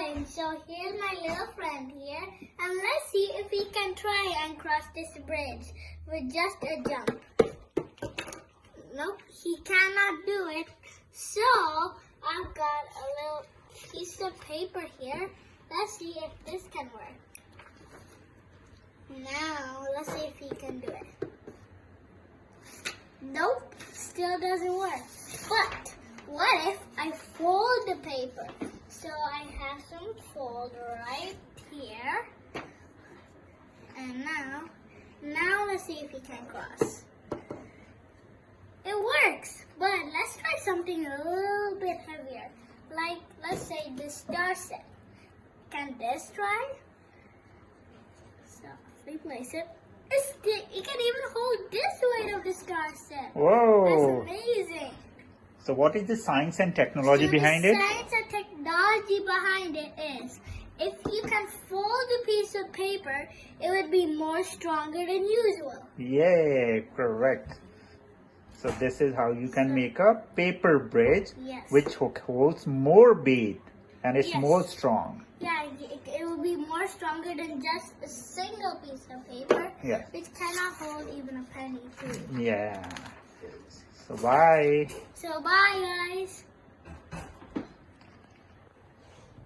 drawing. So here's my little friend here. And let's see if he can try and cross this bridge with just a jump. Nope, he cannot do it. So I've got a little piece of paper here. Let's see if this can work. Now, let's see if he can do it. Nope, still doesn't work. But what if I fold the paper? So I have some fold right here. And now let's see if he can cross. It works, but let's try something a little bit heavier. Like, let's say the star set. Can this try? So, replace it. It can even hold this weight of the star set. Whoa! That's amazing. So what is the science and technology behind The it? science and technology behind it is, if you can fold a piece of paper, it would be more stronger than usual. Yeah, correct. So this is how you can make a paper bridge, Yes. which holds more weight and is Yes. more strong. Yeah, it will be more stronger than just a single piece of paper, Yeah. which cannot hold even a penny too. Yeah. So bye. So bye guys.